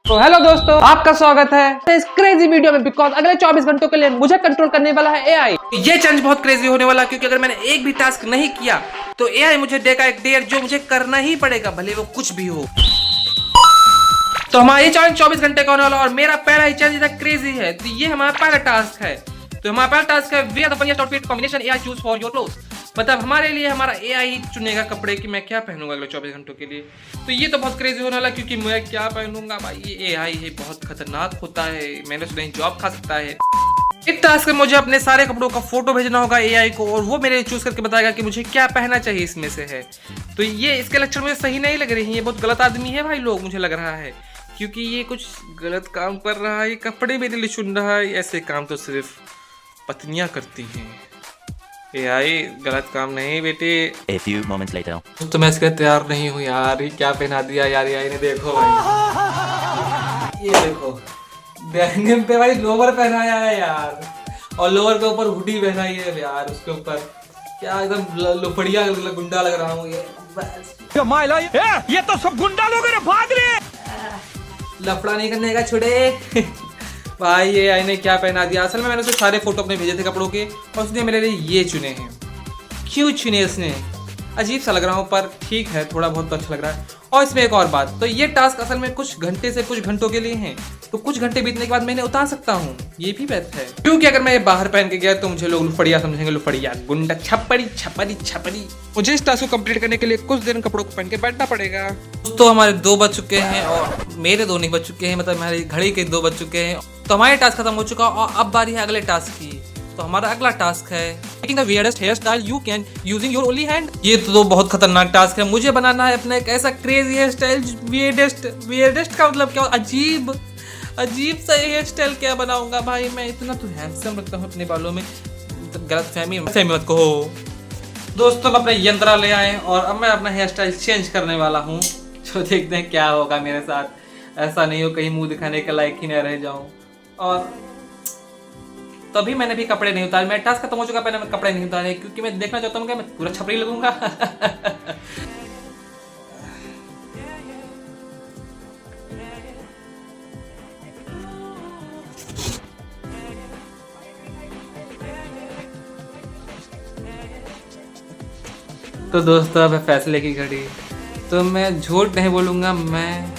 तो हेलो दोस्तों, आपका स्वागत है इस क्रेजी वीडियो में। बिकॉज अगले 24 घंटों के लिए मुझे कंट्रोल करने वाला है एआई। ये चैलेंज बहुत क्रेजी होने वाला है, क्योंकि अगर मैंने एक भी टास्क नहीं किया तो एआई मुझे देगा एक डेयर जो मुझे करना ही पड़ेगा, भले वो कुछ भी हो। तो हमारा ये चैलेंज 24 घंटे का होने वाला और मेरा पहला ही चैलेंज इतना क्रेजी है। तो ये हमारा पहला टास्क है। तो हमारा पहला टास्क है where the funniest outfit combination AI choose for your clothes. मतलब हमारे लिए हमारा एआई चुनेगा कपड़े कि मैं क्या पहनूंगा अगले 24 घंटों के लिए। तो ये तो बहुत क्रेजी होने वाला, क्योंकि मैं क्या पहनूंगा भाई, ये एआई है, बहुत खतरनाक होता है। मैंने सुना जॉब खा सकता है। इस टास्क में मुझे अपने सारे कपड़ों का फोटो भेजना होगा एआई को, और वो मेरे चूज करके बताएगा कि मुझे क्या पहनना चाहिए इसमें से है। तो ये इसके लक्षण मुझे सही नहीं लग रही है। ये बहुत गलत आदमी है भाई लोग, मुझे लग रहा है, क्योंकि ये कुछ गलत काम कर रहा है। कपड़े मेरे लिए चुन रहा है। ऐसे काम तो सिर्फ पत्नियां करती हैं। एआई गलत काम नहीं बेटे। A few moments later. तो मैं इसके तैयार नहीं हूँ यार। ये क्या पहना दिया यार एआई ने, देखो भाई। ये देखो डेनिम पे भाई लोवर पहनाया है यार, और लोवर के ऊपर हुडी पहनाई है यार। उसके ऊपर क्या एकदम लोफड़िया गुंडा लग रहा हूँ। ये तो सब गुंडा लोग भाग रहे। लफड़ा नहीं करने का छोड़े। भाई ये आई ने क्या पहना दिया। असल में मैंने उसे सारे फोटो अपने भेजे थे कपड़ों के, और उसने मेरे लिए ये चुने हैं। क्यों चुने उसने, अजीब सा लग रहा हूँ, पर ठीक है, थोड़ा बहुत तो अच्छा लग रहा है। और इसमें एक और बात, तो ये टास्क असल में कुछ घंटे से कुछ घंटों के लिए है। तो कुछ घंटे बीतने के बाद मैंने उतार सकता हूँ, ये भी बात है। क्योंकि अगर मैं ये बाहर पहन के गया तो मुझे लोग लुफड़िया समझेंगे, लुफड़िया गुंडा छपड़ी छपड़ी छपड़ी। मुझे इस टास्क को कंप्लीट करने के लिए कुछ देर कपड़ों को पहन के बैठना पड़ेगा। दोस्तों हमारे 2 बज चुके हैं और मेरे 2 नहीं बज चुके हैं, मतलब हमारी घड़ी के 2 बज चुके हैं। तो हमारे टास्क खत्म हो चुका और अब बारी है अगले टास्क की। तो हमारा अगला टास्क है making the weirdest hairstyle you can using your only hand। ये तो बहुत खतरनाक टास्क है। मुझे बनाना है अपना एक ऐसा क्रेजी हेयर स्टाइल। weirdest का मतलब क्या, अजीब सा हेयर स्टाइल क्या बनाऊंगा भाई मैं। इतना तो हैंडसम लगता हूँ अपने बालों में, गलत फहमी मत कहो। दोस्तों हम अपने यंत्रा ले आए और अब मैं अपना हेयर स्टाइल चेंज करने वाला हूँ। जो देखते हैं क्या होगा मेरे साथ। ऐसा नहीं हो कहीं मुंह दिखाने के लायक ही न रह जाऊं। और तभी मैंने भी कपड़े नहीं उतारे। मैं टास्क खत्म हो चुका, मैंने कपड़े नहीं उतारे, क्योंकि मैं देखना चाहता हूँ कि मैं पूरा छपरी लगूंगा। तो दोस्तों अब है फैसले की घड़ी। तो मैं झूठ नहीं बोलूंगा, मैं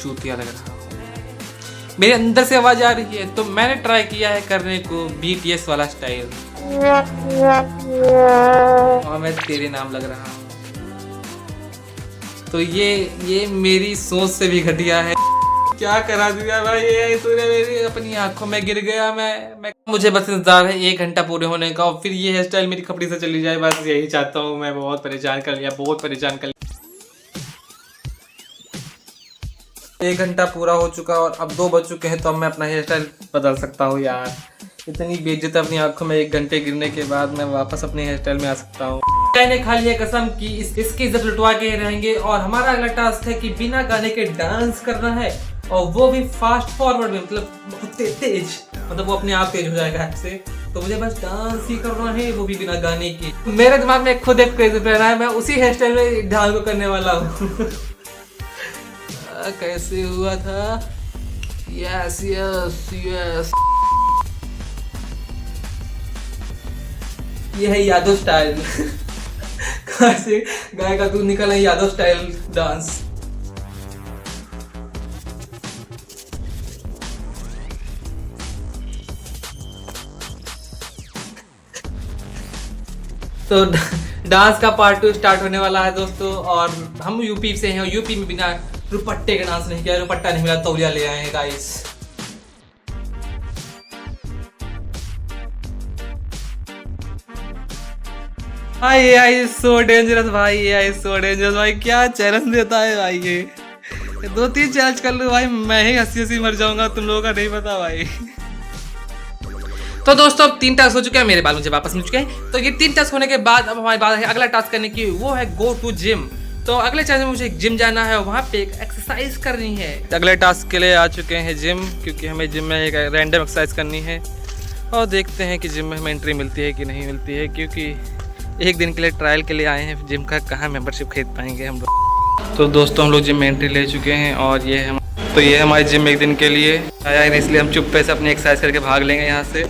चूतिया लग रहा हूँ। मेरे अंदर से आवाज आ रही है। तो मैंने ट्राई किया है करने को BTS वाला स्टाइल, और मैं तेरे नाम लग रहा हूँ। तो ये मेरी सोच से भी घटिया है। क्या करा दिया भाई ये तूने मेरी अपनी आंखों में गिर गया। मैं मुझे बस इंतजार है 1 घंटा पूरे होने का, और फिर ये हेयर स्टाइल मेरी खपड़ी से चली जाए। बस यही चाहता हूँ मैं। बहुत परेशान कर लिया, बहुत परेशान कर लिया। 1 घंटा पूरा हो चुका और अब 2 बज चुके हैं। तो अब मैं अपना हेयर स्टाइल बदल सकता हूँ यार। इतनी बेइज्जती अपनी आंखों में 1 घंटे गिरने के बाद मैं वापस अपने हेयर स्टाइल में आ सकता हूँ। मैंने खा लिया कसम कि इसकी इज्जत लुटवा के रहेंगे। और हमारा अगला टास्क है कि बिना गाने के डांस करना है, और वो भी फास्ट फॉरवर्ड में, मतलब बहुत तेज, मतलब वो अपने आप तेज हो जाएगा ऐसे। तो मुझे बस डांस ही करना है, वो भी बिना गाने के। मेरे दिमाग में खुद एक क्रेज प्लान है, मैं उसी हेयर स्टाइल में डांस को करने वाला हूँ। कैसे हुआ था? यस यस यस, ये है यादव स्टाइल। कहाँ से गाय का दूध निकला है, यादव स्टाइल डांस। तो डांस का पार्ट 2 स्टार्ट होने वाला है दोस्तों। और हम यूपी से हैं, और यूपी में बिना दुपट्टे का डांस नहीं किया। दुपट्टा नहीं मिला, तौलिया ले आए हैं गाइस। भाई ये सो डेंजरस भाई, ये सो डेंजरस भाई। क्या चैलेंज देता है भाई ये। 2-3 चैलेंज कर लो भाई, मैं ही हंसी मर जाऊंगा, तुम लोगों का नहीं पता भाई। तो दोस्तों अब 3 टास्क हो चुके हैं, मेरे बाल मुझे वापस मिल चुके हैं। तो ये 3 टास्क होने के बाद अब हमारी बात है अगला टास्क करने की, वो है गो टू जिम। तो अगले चैलेंज में मुझे जिम जाना है और वहाँ पे एक एक्सरसाइज करनी है। अगले टास्क के लिए आ चुके हैं जिम, क्योंकि हमें जिम में एक रैंडम एक्सरसाइज करनी है। और देखते हैं कि जिम में हमें एंट्री मिलती है कि नहीं मिलती है, क्योंकि 1 दिन के लिए ट्रायल के लिए आए हैं। जिम का कहाँ मेंबरशिप खरीद पाएंगे हम लोग। तो दोस्तों हम लोग जिम में एंट्री ले चुके हैं, और ये हम तो ये है हमारी जिम एक दिन के लिए आया है, इसलिए हम चुप्पे से अपनी एक्सरसाइज करके भाग लेंगे यहाँ से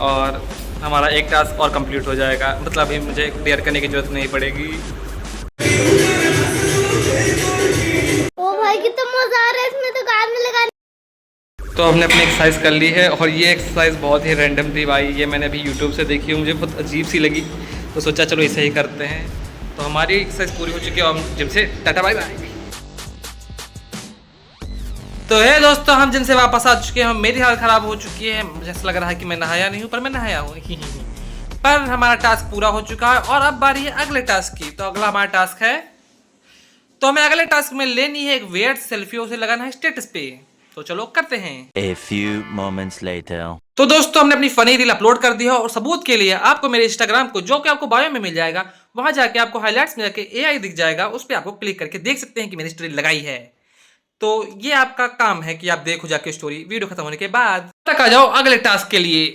और हमारा एक टास्क और कंप्लीट हो जाएगा। मतलब अभी मुझे डेयर करने की जरूरत नहीं पड़ेगी। ओ भाई कितना मजा आ रहा है इसमें तो गान में लगा। तो हमने अपनी एक्सरसाइज कर ली है और ये एक्सरसाइज बहुत ही रैंडम थी भाई, ये मैंने अभी यूट्यूब से देखी है, मुझे बहुत अजीब सी लगी तो सोचा चलो इसे ही करते हैं। तो हमारी एक्सरसाइज पूरी हो चुकी है और हम जिम से टाटा बाय बाय। तो है दोस्तों, हम जिम से वापस आ चुके हैं। मेरी हालत ख़राब हो चुकी है, मुझे ऐसा लग रहा है कि मैं नहाया नहीं हूँ, पर मैं नहाया हूँ। पर हमारा टास्क पूरा हो चुका है और अब बारी है अगले टास्क की। तो अगला हमारा टास्क है, तो हमें अगले टास्क में लेनी है एक वेट सेल्फी, उसे लगाना है स्टेटस पे। तो चलो करते हैं। A few moments later. तो दोस्तों हमने अपनी फनी रील अपलोड कर दी है और सबूत के लिए आपको मेरे इंस्टाग्राम को, जो कि आपको बायो में मिल जाएगा, वहां जाके आपको हाईलाइट्स में जाके एआई दिख जाएगा, उस पर आपको क्लिक करके देख सकते हैं कि मैंने स्टोरी लगाई है। तो ये आपका काम है कि आप देखो जाके स्टोरी वीडियो खत्म होने के बाद। तक आ जाओ अगले टास्क के लिए।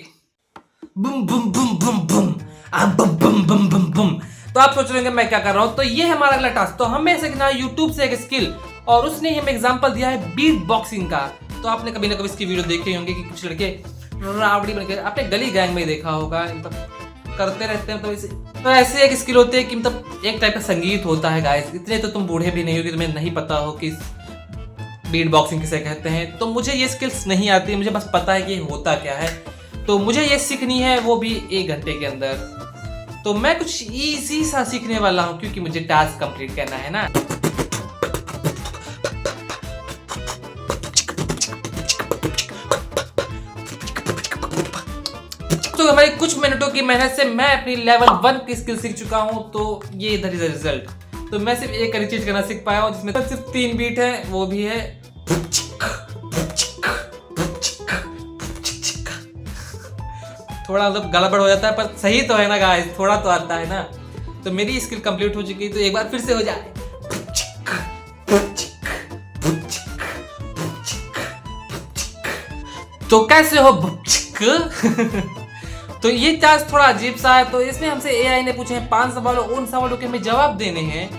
बुम बुम बुम बुम बुम बम बम बम बम बम। तो आप सोच रहे हैं मैं क्या कर रहा हूँ, तो ये है हमारा अगला टास्क। तो हमें सीखना है यूट्यूब से एक स्किल और उसने हमें एग्जांपल दिया है बीट बॉक्सिंग का। तो आपने कभी ना कभी इसकी वीडियो देखे होंगे कि कुछ लड़के रावड़ी बनके, आपने गली गैंग में देखा होगा, मतलब करते रहते हैं। तो ऐसे एक स्किल होती है कि मतलब एक टाइप का संगीत होता है गाइस। इतने तो तुम बूढ़े भी नहीं हो कि तुम्हें नहीं पता हो कि बीट बॉक्सिंग किसे कहते हैं। तो मुझे ये स्किल्स नहीं आती, मुझे बस पता है कि होता क्या है। तो मुझे ये सीखनी है, वो भी 1 घंटे के अंदर। तो मैं कुछ इजी सा सीखने वाला हूँ क्योंकि मुझे टास्क कंप्लीट करना है ना। तो हमारी कुछ मिनटों की मेहनत से मैं अपनी लेवल 1 की स्किल सीख चुका हूँ। तो ये इधर इधर रिजल्ट। तो मैं सिर्फ एक चीज करना सीख पाया हूँ जिसमें सिर्फ 3 बीट है, वो भी है थोड़ा मतलब गड़बड़ हो जाता है, पर सही तो है ना गाइस, थोड़ा तो आता है ना। तो मेरी स्किल कंप्लीट हो चुकी है, तो एक बार फिर से हो जाए। तो कैसे हो तो ये टास्क थोड़ा अजीब सा है। तो इसमें हमसे एआई ने पूछे हैं 5 सवाल, उन सवालों के हमें जवाब देने हैं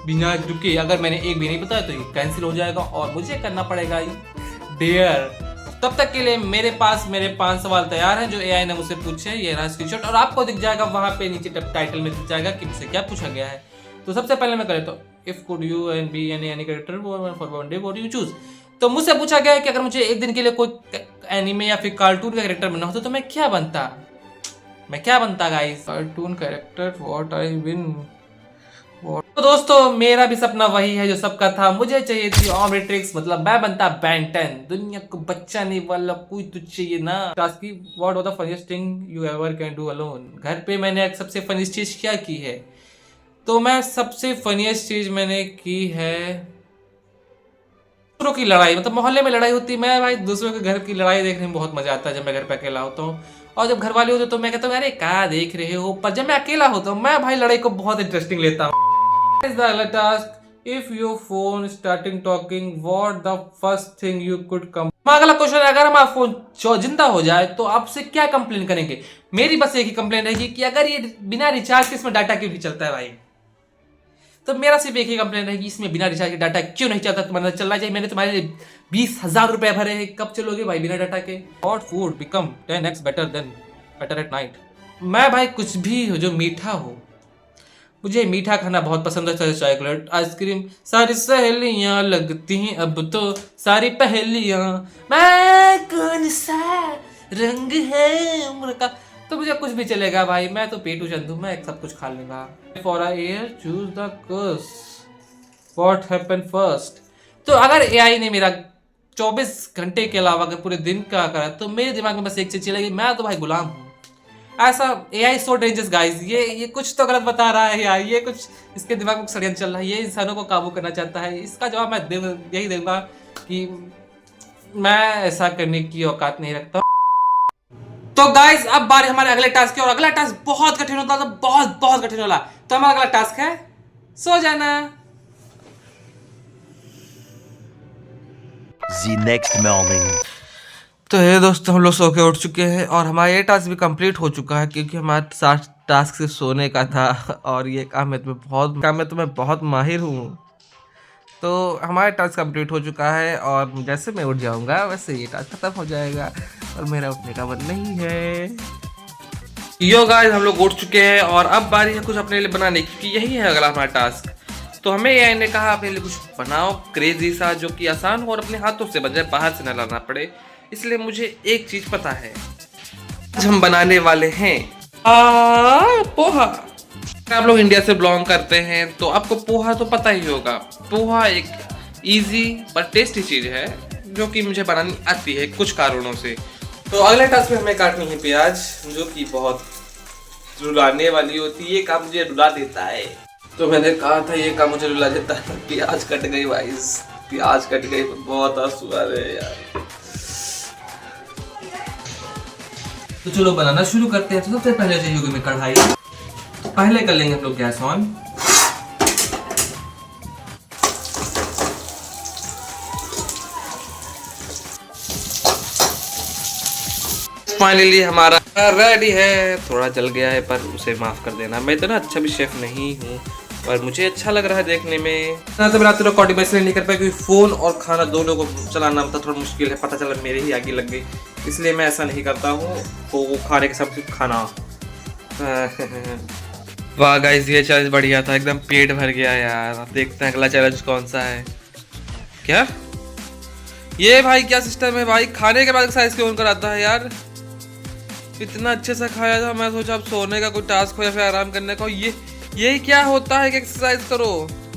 बिना रुके। अगर मैंने एक भी नहीं बताया तो ये कैंसिल हो जाएगा और मुझे करना पड़ेगा डेयर। तब तक के लिए मेरे पास मेरे 5 सवाल तैयार हैं जो एआई ने मुझसे पूछे। ये रहा स्क्रीनशॉट और आपको दिख जाएगा वहां पे नीचे टाइटल में दिख जाएगा कि मुझसे क्या पूछा गया है। तो सबसे पहले मैं करें तो if could you and be any character for one day what do you choose. तो मुझसे पूछा गया है कि अगर मुझे एक दिन के लिए कोई एनिमे या फिर कार्टून का कैरेक्टर बनना होता तो मैं क्या बनता guys. Cartoon character what I win. तो दोस्तों मेरा भी सपना वही है जो सबका था। मुझे चाहिए थी ऑमनिट्रिक्स, मतलब मैं बनता बेन 10, दुनिया को बचाने वाला कोई तो चाहिए ना। टास्क की what was the funniest thing you ever can do alone. घर पे मैंने सबसे फनीस्ट चीज क्या की है, तो मैं सबसे फनीस्ट चीज मैंने की है दूसरों की लड़ाई। मतलब मोहल्ले में लड़ाई होती है, मैं भाई दूसरों के घर की लड़ाई देखने में बहुत मजा आता है। जब मैं घर पे अकेला होता हूँ और जब घर वाले होते तो मैं कहता हूँ अरे क्या देख रहे हो, पर जब मैं अकेला होता हूँ मैं भाई लड़ाई को बहुत इंटरेस्टिंग लेता हूँ। If your phone starting talking, what the first thing you could come? अगला क्वेश्चन है, अगर हमारा फोन जिंदा हो जाए तो आपसे क्या कंप्लेन करेंगे। मेरी बस एक ही कंप्लेन रहेगी कि अगर ये बिना रिचार्ज के इसमें डाटा क्यों नहीं चलता है भाई। तो मेरा सिर्फ एक ही कंप्लेन रहेगी, इसमें बिना रिचार्ज के डाटा क्यों नहीं चलता। तुम्हारा चलना चाहिए, मैंने तुम्हारे लिए 20,000 रुपए भरे हैं, कब चलोगे भाई बिना डाटा के। What food become 10x better at night? मैं भाई कुछ भी हो जो मीठा हो, मुझे मीठा खाना बहुत पसंद है। चॉकलेट, आइसक्रीम, सारी सहेलियां लगती हैं अब तो सारी पहेलियां, मैं कौन सा रंग है उम्र का। तो मुझे कुछ भी चलेगा भाई, मैं तो पेटू चंदू, मैं सब कुछ खा लूंगा। For a year choose the curse, what happen first. तो अगर एआई ने मेरा 24 घंटे के अलावा अगर पूरे दिन का करा तो मेरे दिमाग में बस एक चीज चलेगी, मैं तो भाई गुलाम हूँ। ऐसा एआई सो डेंजरस गाइस, ये कुछ तो गलत बता रहा है यार, ये कुछ इसके दिमाग में षड्यंत्र चल रहा है, ये इंसानों को काबू करना चाहता है। इसका जवाब मैं यही दूंगा कि मैं ऐसा करने की औकात नहीं रखता। तो गाइस अब बारी हमारे अगले टास्क की, और अगला टास्क बहुत कठिन होता है, तो बहुत कठिन वाला। तो हमारा अगला टास्क है सो जाना। The next morning. तो ये दोस्तों हम लोग सो के उठ चुके हैं और हमारा ये टास्क भी कंप्लीट हो चुका है क्योंकि हमारा 7 टास्क सिर्फ सोने का था और ये काम में तो मैं बहुत माहिर हूँ। तो हमारा टास्क कंप्लीट हो चुका है और जैसे मैं उठ जाऊंगा वैसे ये टास्क खत्म हो जाएगा और मेरा उठने का मन नहीं है। यो गाइस, हम लोग उठ चुके हैं और अब बारी है कुछ अपने लिए बनाने की, क्योंकि यही है अगला हमारा टास्क। तो हमें एआई ने कहा अपने लिए कुछ बनाओ क्रेजी सा जो कि आसान हो और अपने हाथों से बन जाए, बाहर से न लाना पड़े। इसलिए मुझे एक चीज पता है, आज हम बनाने वाले हैं पोहा। आप लोग इंडिया से बिलोंग करते हैं तो आपको पोहा तो पता ही होगा। पोहा एक इजी पर टेस्टी चीज है जो कि मुझे बनानी आती है कुछ कारणों से। तो अगले टास्क में हमें काटनी है प्याज, जो कि बहुत रुलाने वाली होती है। ये काम मुझे रुला देता है, तो मैंने कहा था ये काम मुझे रुला देता है। प्याज कट गई भाई, प्याज कट गई, बहुत आंसू आ रहे हैं यार। तो चलो बनाना शुरू करते हैं। तो सबसे पहले चाहिए होगी हमें कढ़ाई। तो पहले कर लेंगे हम लोग गैस ऑन। फाइनली हमारा रेडी है। थोड़ा जल गया है पर उसे माफ कर देना, मैं इतना अच्छा भी शेफ नहीं हूँ पर मुझे अच्छा लग रहा है देखने में। तो बनाते रहो रिकॉर्डिंग में इसलिए नहीं कर पाया क्योंकि फोन और खाना दोनों को चलाना मतलब थोड़ा मुश्किल है। पता चला मेरे ही आगे लग गई, इसलिए मैं ऐसा नहीं करता हूँ। तो वो खाने के साथ खाना वाह गाइस, ये चैलेंज बढ़िया था, एकदम पेट भर गया यार। अब देखते हैं अगला चैलेंज कौन सा है। क्या ये भाई क्या सिस्टम है भाई, खाने के बाद एक्सरसाइज क्यों कराता है यार। इतना अच्छे से खाया था, मैं सोचा अब सोने का कोई टास्क हो या फिर आराम करने का। ये क्या होता है कि एक्सरसाइज करो।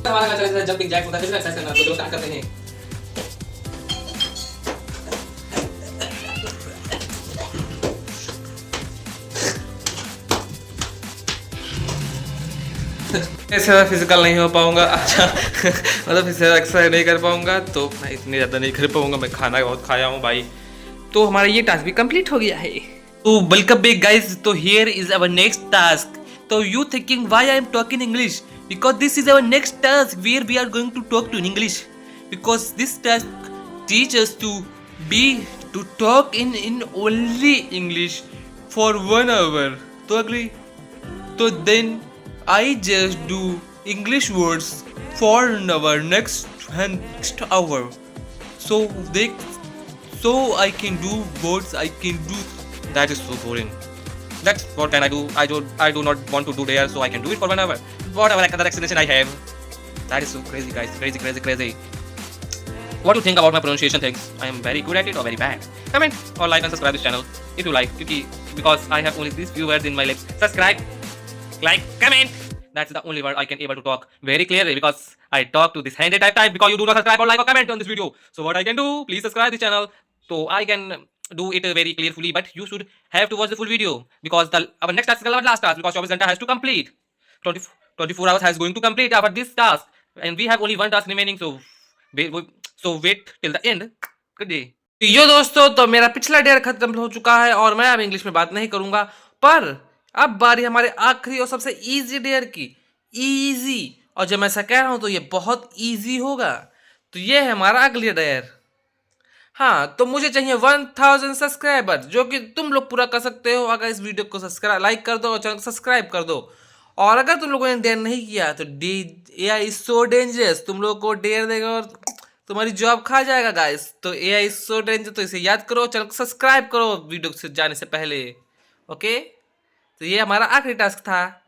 हमारा चैलेंज है जंपिंग जैक होता है, एक्सरसाइज करना। तो स्टार्ट करते हैं। ऐसे फिजिकल नहीं हो पाऊंगा, अच्छा मतलब फिर एक्सरसाइज नहीं कर पाऊंगा तो मैं इतनी ज़्यादा नहीं कर पाऊंगा। मैं खाना बहुत खाया हूँ भाई। तो हमारा ये टास्क भी कंप्लीट हो गया है। तो वेलकम बैक गाइस, तो here is our next task. तो you thinking why I am talking English, because this is our next task where we are going to talk to in English, because this task teach us to talk in only English for 1 hour। तो अगली तो then I just do English words for our next hour, so I can do words I can do. That is so boring. That's what can I do? I do not want to do there, so I can do it for 1 hour. Whatever other explanation I have. That is so crazy, guys. Crazy. What do you think about my pronunciation things? I am very good at it or very bad? Comment or like and subscribe this channel if you like. Because I have only these few words in my lips. Subscribe. Like, comment. That's the only word I can able to talk very clearly because I talk to this handy type because you do not subscribe or like or comment on this video. So what I can do, please subscribe this channel so I can do it very clearly. But you should have to watch the full video because our next task is our last task because 24 घंटा has to complete. 24 hours has going to complete after this task and we have only one task remaining. So wait till the end. Good day. यो दोस्तों, तो मेरा पिछला dare खत्म हो चुका है और मैं अब इंग्लिश में बात नहीं करूंगा, पर अब बारी हमारे आखिरी और सबसे इजी डेयर की। इजी, और जब मैं ऐसा कह रहा हूं तो ये बहुत इजी होगा। तो ये है हमारा अगली डेयर। हाँ, तो मुझे चाहिए 1000 सब्सक्राइबर, जो कि तुम लोग पूरा कर सकते हो अगर इस वीडियो को सब्सक्राइब लाइक कर दो और चैनल को सब्सक्राइब कर दो। और अगर तुम लोगों ने डेयर नहीं किया तो AI इज सो डेंजरस, तुम लोगों को डेयर देगा और तुम्हारी जॉब खा जाएगा गाइस। तो AI इज सो डेंजरस, तो इसे याद करो, चैनल को सब्सक्राइब करो वीडियो से जाने से पहले। ओके, तो ये हमारा आखिरी टास्क था।